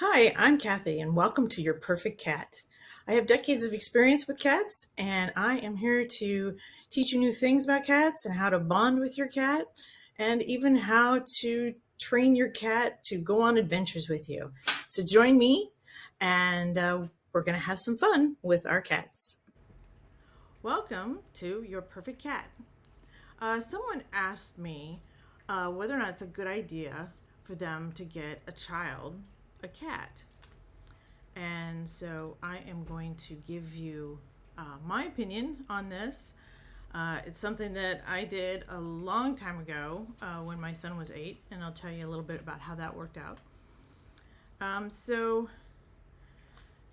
Hi, I'm Kathy, and welcome to Your Perfect Cat. I have decades of experience with cats, and I am here to teach you new things about cats and how to bond with your cat, and even how to train your cat to go on adventures with you. So join me, and we're going to have some fun with our cats. Welcome to Your Perfect Cat. Someone asked me whether or not it's a good idea for them to get a child a cat. And so I am going to give you my opinion on this. It's something that I did a long time ago when my son was 8, and I'll tell you a little bit about how that worked out. So,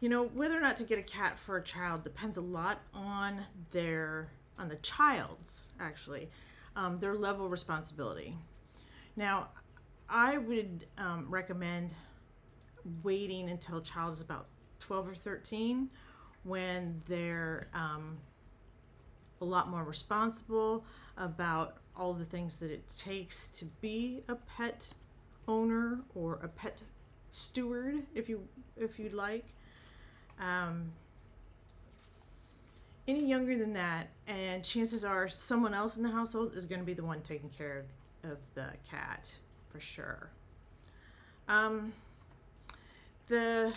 whether or not to get a cat for a child depends a lot on the child's actually their level of responsibility. Now, I would recommend waiting until a child is about 12 or 13 when they're a lot more responsible about all the things that it takes to be a pet owner or a pet steward, if you'd like. Um, any younger than that, and chances are someone else in the household is going to be the one taking care of the cat for sure. Um, the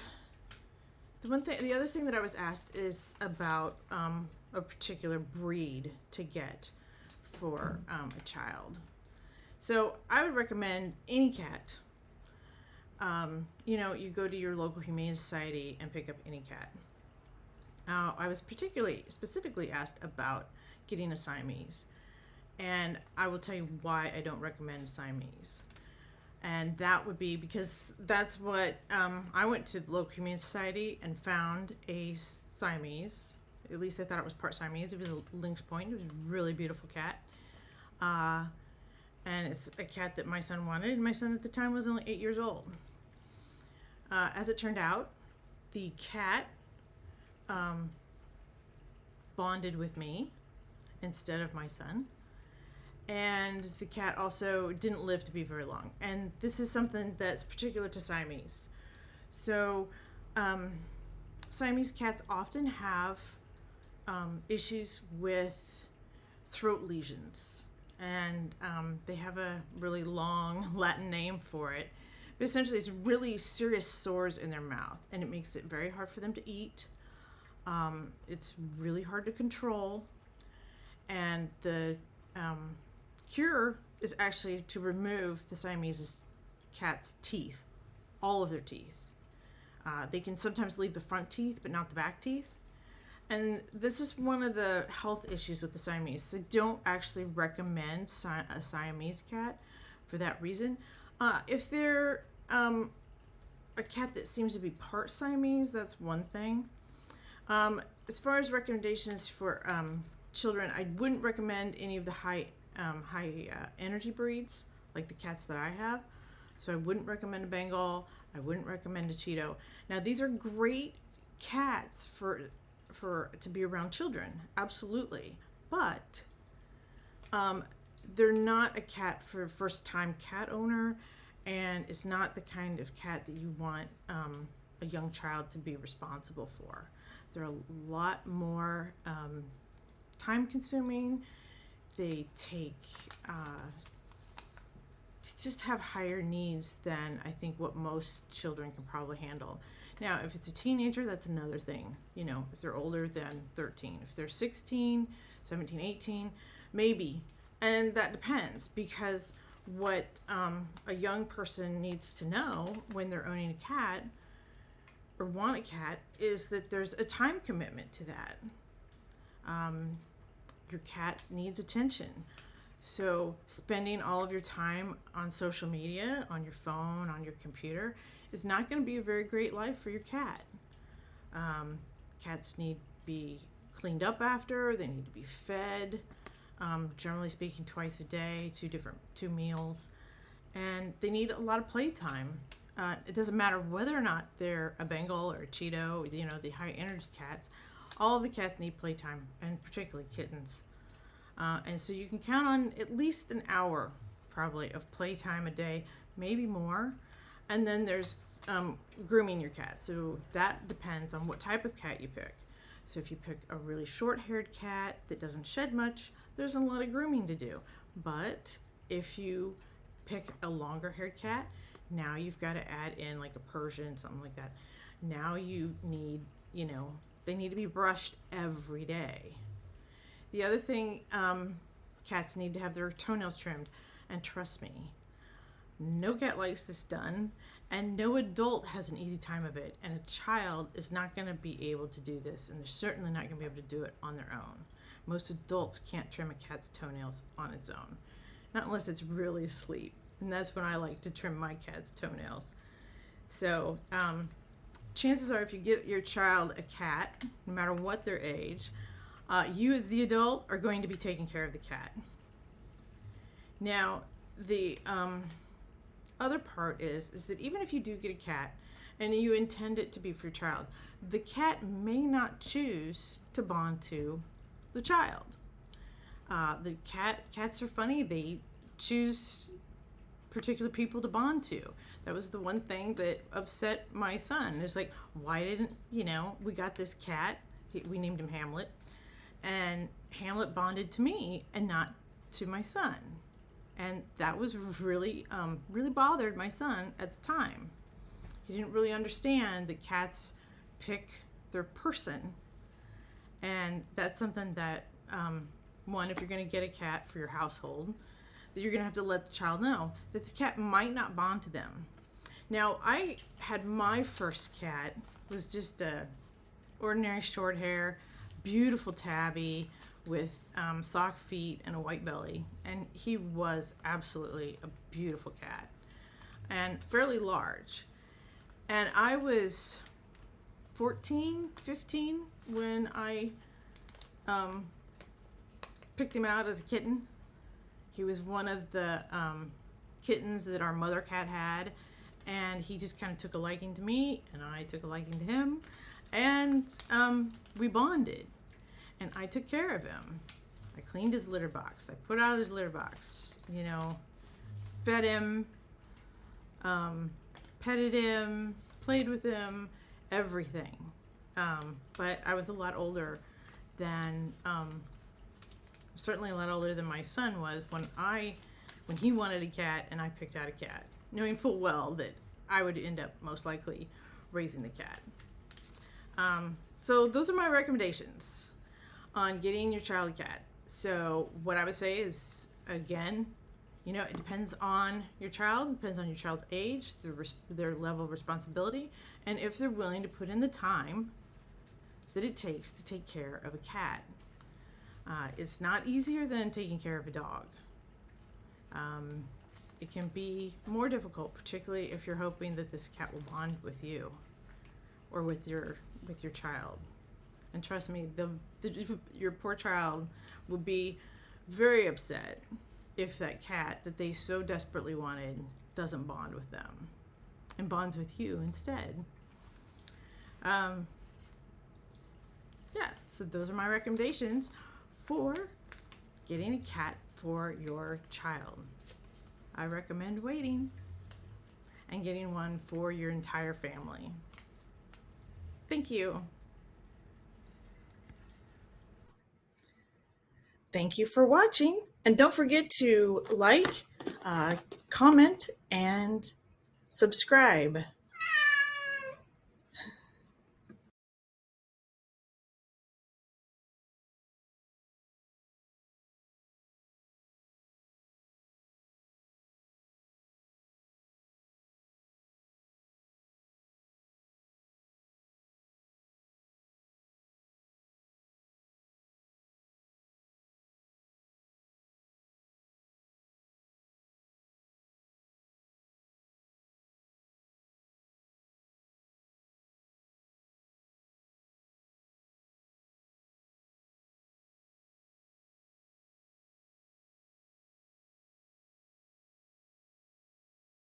the other thing that I was asked is about a particular breed to get for a child. So I would recommend any cat. You go to your local humane society and pick up any cat. Now, I was specifically asked about getting a Siamese, and I will tell you why I don't recommend Siamese. And that would be because that's what I went to the local humane society and found a Siamese. At least I thought it was part Siamese. It was a lynx point. It was a really beautiful cat. And it's a cat that my son wanted, and my son at the time was only 8 years old. As it turned out, the cat bonded with me instead of my son. And the cat also didn't live to be very long. And this is something that's particular to Siamese. So, Siamese cats often have issues with throat lesions. And they have a really long Latin name for it. But essentially, it's really serious sores in their mouth, and it makes it very hard for them to eat. It's really hard to control. And the cure is actually to remove the Siamese cat's teeth, all of their teeth. They can sometimes leave the front teeth, but not the back teeth. And this is one of the health issues with the Siamese. So don't actually recommend a Siamese cat for that reason. If they're a cat that seems to be part Siamese, that's one thing. As far as recommendations for children, I wouldn't recommend any of the high energy breeds like the cats that I have. So I wouldn't recommend a Bengal. I wouldn't recommend a Cheeto. Now these are great cats for to be around children, absolutely, but they're not a cat for a first time cat owner, and it's not the kind of cat that you want a young child to be responsible for. They're a lot more time consuming. They just have higher needs than I think what most children can probably handle. Now, if it's a teenager, that's another thing. If they're older than 13, if they're 16, 17, 18, maybe. And that depends, because what a young person needs to know when they're owning a cat or want a cat is that there's a time commitment to that. Your cat needs attention. So spending all of your time on social media, on your phone, on your computer, is not going to be a very great life for your cat. Cats need to be cleaned up after. They need to be fed. Generally speaking, twice a day, two meals, and they need a lot of playtime. It doesn't matter whether or not they're a Bengal or a Cheeto, the high energy cats. All of the cats need playtime, and particularly kittens. And so you can count on at least an hour, probably, of playtime a day, maybe more. And then there's grooming your cat. So that depends on what type of cat you pick. So if you pick a really short-haired cat that doesn't shed much, there's a lot of grooming to do. But if you pick a longer-haired cat, now you've got to add in like a Persian, something like that. Now you need, they need to be brushed every day. The other thing, cats need to have their toenails trimmed. And trust me, no cat likes this done, and no adult has an easy time of it. And a child is not going to be able to do this, and they're certainly not going to be able to do it on their own. Most adults can't trim a cat's toenails on its own, not unless it's really asleep. And that's when I like to trim my cat's toenails. So chances are, if you get your child a cat, no matter what their age, you as the adult are going to be taking care of the cat. Now, the other part is that even if you do get a cat and you intend it to be for your child, the cat may not choose to bond to the child. Cats are funny. They choose particular people to bond to. That was the one thing that upset my son. It's like, why didn't, we got this cat, we named him Hamlet, and Hamlet bonded to me and not to my son. And that was really bothered my son at the time. He didn't really understand that cats pick their person. And that's something that, one, if you're going to get a cat for your household, that you're going to have to let the child know that the cat might not bond to them. Now, I had my first cat, was just a ordinary short hair, beautiful tabby with sock feet and a white belly, and he was absolutely a beautiful cat and fairly large. And I was 14, 15 when I picked him out as a kitten. He was one of the kittens that our mother cat had, and he just kind of took a liking to me, and I took a liking to him, and we bonded. And I took care of him. I cleaned his litter box. I put out his litter box, fed him, petted him, played with him, everything. But I was a lot older than, certainly a lot older than my son was when he wanted a cat and I picked out a cat, knowing full well that I would end up most likely raising the cat. So those are my recommendations on getting your child a cat. So what I would say is, again, it depends on your child, depends on your child's age, their level of responsibility, and if they're willing to put in the time that it takes to take care of a cat. It's not easier than taking care of a dog. It can be more difficult, particularly if you're hoping that this cat will bond with you or with your child. And trust me, your poor child will be very upset if that cat that they so desperately wanted doesn't bond with them and bonds with you instead. So those are my recommendations for getting a cat for your child. I recommend waiting and getting one for your entire family. Thank you. Thank you for watching, and don't forget to like, comment, and subscribe.